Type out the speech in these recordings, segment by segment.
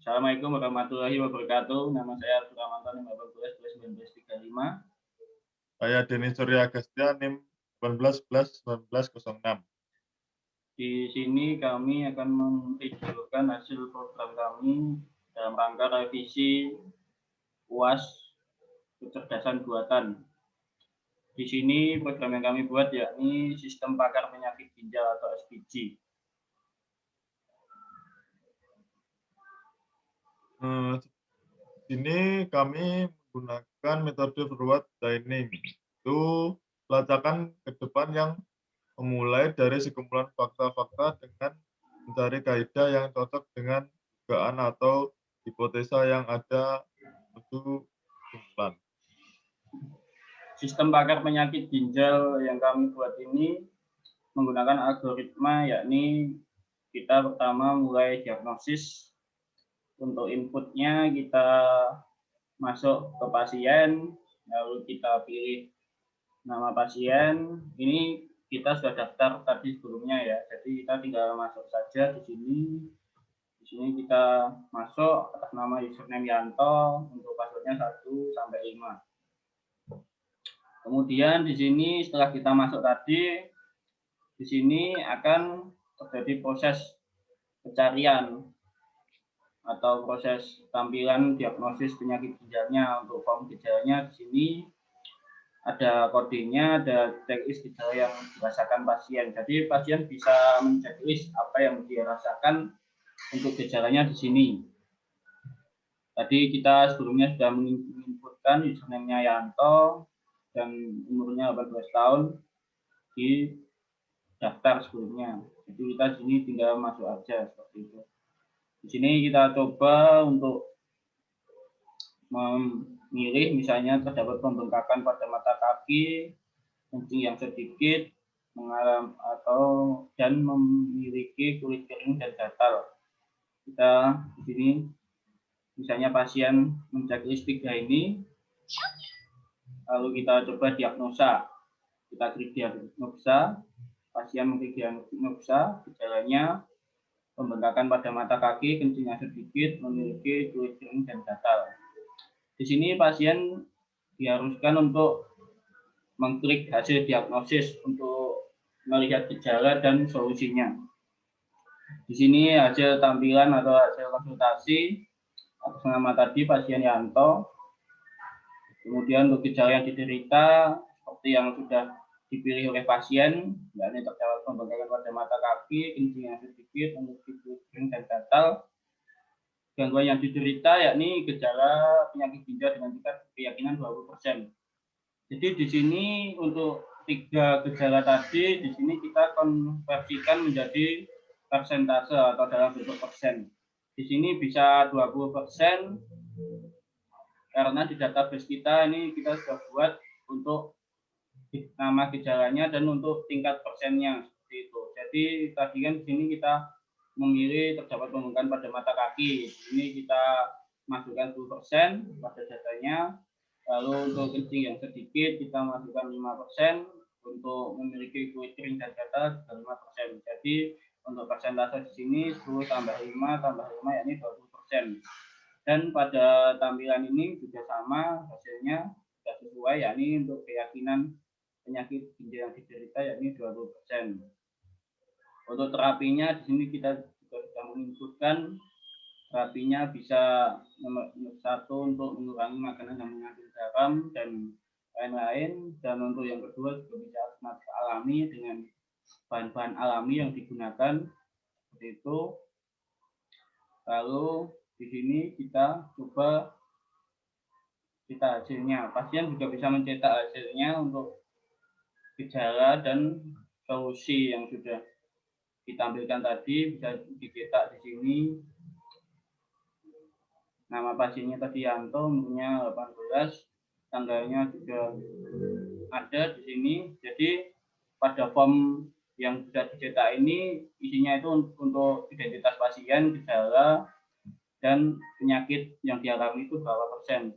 Assalamualaikum warahmatullahi wabarakatuh. Nama saya Suramanto NIM 18 1935. Saya Denny Surya Agastya, NIM 1811 1906. Di sini kami akan memvideokan hasil program kami dalam rangka revisi UAS kecerdasan buatan. Di sini program yang kami buat yakni sistem pakar penyakit ginjal atau SPG. Sini kami menggunakan metode forward dining. Itu pelacakan ke depan yang memulai dari sekumpulan fakta-fakta dengan mencari kaidah yang cocok dengan dugaan atau hipotesa yang ada untuk kesimpulan. Sistem pakar penyakit ginjal yang kami buat ini menggunakan algoritma, yakni kita pertama mulai diagnosis. Untuk inputnya kita masuk ke pasien, lalu kita pilih nama pasien. Ini kita sudah daftar tadi sebelumnya ya, jadi kita tinggal masuk saja di sini. Di sini kita masuk atas nama username Yanto, untuk passwordnya 1 sampai 5. Kemudian di sini setelah kita masuk tadi, di sini akan terjadi proses pencarian atau proses tampilan diagnosis penyakit ginjalnya. Untuk form gejalanya di sini ada kodenya, ada checklist gejala yang dirasakan pasien. Jadi pasien bisa men-checklist apa yang dia rasakan untuk gejalanya di sini. Tadi kita sebelumnya sudah menginputkan username-nya Yanto dan umurnya 18 tahun di daftar sebelumnya. Jadi kita di sini tinggal masuk aja seperti itu. Di sini kita coba untuk memilih, misalnya terdapat pembengkakan pada mata kaki, kencing yang sedikit, dan memiliki kulit kering dan gatal. Kita di sini misalnya pasien men-checklist 3 ini, lalu kita coba diagnosa. Kita klik diagnosa, pasien mengklik diagnosa, gejalanya pembengkakan pada mata kaki, kencing yang sedikit, memiliki kulit kering dan gatal. Di sini pasien diharuskan untuk mengklik hasil diagnosis untuk melihat gejala dan solusinya. Di sini hasil tampilan atau hasil konsultasi atas nama tadi pasien Yanto. Kemudian untuk gejala yang diderita seperti yang sudah dipilih oleh pasien, yakni terdapat pembengkakan pada mata kaki, kencing yang sedikit, memiliki kulit kering dan gatal. Gangguan yang diderita yakni gejala penyakit ginjal dengan tingkat keyakinan 20%. Jadi di sini untuk 3 gejala tadi, di sini kita konversikan menjadi persentase atau dalam bentuk persen. Di sini bisa 20%, karena di database kita ini kita sudah buat untuk nama gejalanya dan untuk tingkat persennya seperti itu. Jadi tadi kan di sini kita memilih terdapat pembengkakan pada mata kaki. Ini kita masukkan 10% pada datanya. Lalu untuk kencing yang sedikit kita masukkan 5%, untuk memiliki kulit kering dan gatal 5%. Jadi untuk persentase di sini 10 tambah 5 tambah 5 yakni 20%. Dan pada tampilan ini juga sama hasilnya sudah sesuai, yakni untuk keyakinan penyakit ginjal yang diderita yakni 20%. Untuk terapinya di sini kita juga sudah menginputkan terapinya bisa nomor 1 untuk mengurangi makanan yang mengandung garam dan lain-lain, dan untuk yang kedua juga bisa alternatif alami dengan bahan-bahan alami yang digunakan seperti itu. Lalu di sini kita coba cetak hasilnya. Pasien juga bisa mencetak hasilnya untuk gejala dan solusi yang sudah ditampilkan tadi, bisa dicetak di sini. Nama pasiennya tadi Yanto, umurnya 18, tanggalnya juga ada di sini. Jadi pada form yang sudah dicetak ini isinya itu untuk identitas pasien, gejala, dan penyakit yang dialami itu berapa persen,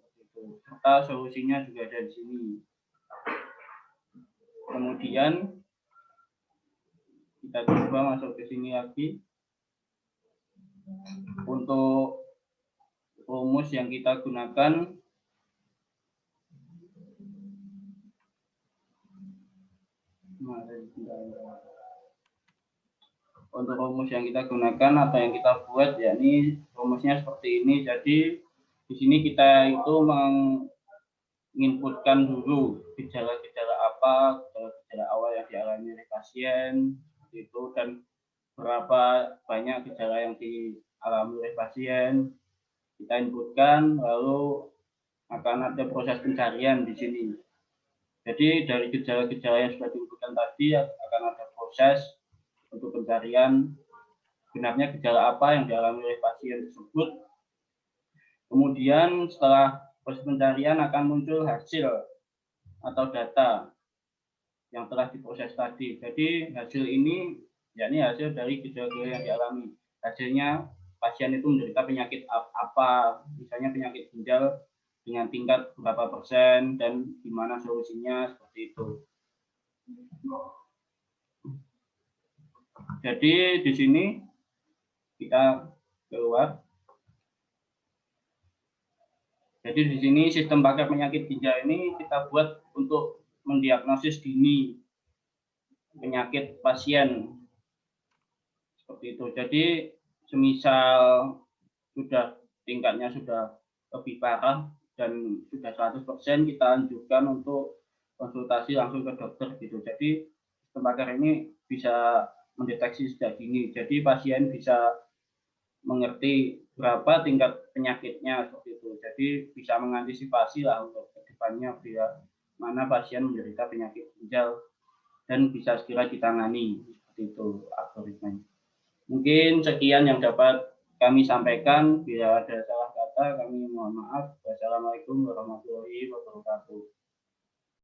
serta solusinya juga ada di sini. Kemudian kita coba masuk ke sini lagi. Untuk rumus yang kita gunakan atau yang kita buat, yakni rumusnya seperti ini. Jadi di sini kita itu menginputkan dulu gejala-gejala apa, gejala awal yang dialami oleh pasien itu, dan berapa banyak gejala yang dialami oleh pasien. Kita inputkan, lalu akan ada proses pencarian di sini. Jadi dari gejala-gejala yang sudah diinputkan tadi akan ada proses untuk pencarian benarnya gejala apa yang dialami oleh pasien tersebut. Kemudian setelah proses pencarian akan muncul hasil atau data yang telah diproses tadi. Jadi hasil ini yakni hasil dari gejala-gejala yang dialami. Hasilnya pasien itu menderita penyakit apa, misalnya penyakit ginjal dengan tingkat berapa persen dan gimana solusinya, seperti itu. Jadi di sini kita keluar. Jadi di sini sistem paket penyakit ginjal ini kita buat untuk mendiagnosis dini penyakit pasien, seperti itu. Jadi semisal sudah tingkatnya sudah lebih parah dan sudah 100%, kita anjurkan untuk konsultasi langsung ke dokter gitu. Jadi sistem paket ini bisa mendeteksi sejak dini. Jadi pasien bisa mengerti berapa tingkat penyakitnya, seperti itu. Jadi bisa mengantisipasi lah untuk kedepannya bila mana pasien menderita penyakit ginjal dan bisa segera ditangani, seperti itu algoritmanya. Mungkin sekian yang dapat kami sampaikan. Bila ada salah kata kami mohon maaf. Wassalamualaikum warahmatullahi wabarakatuh.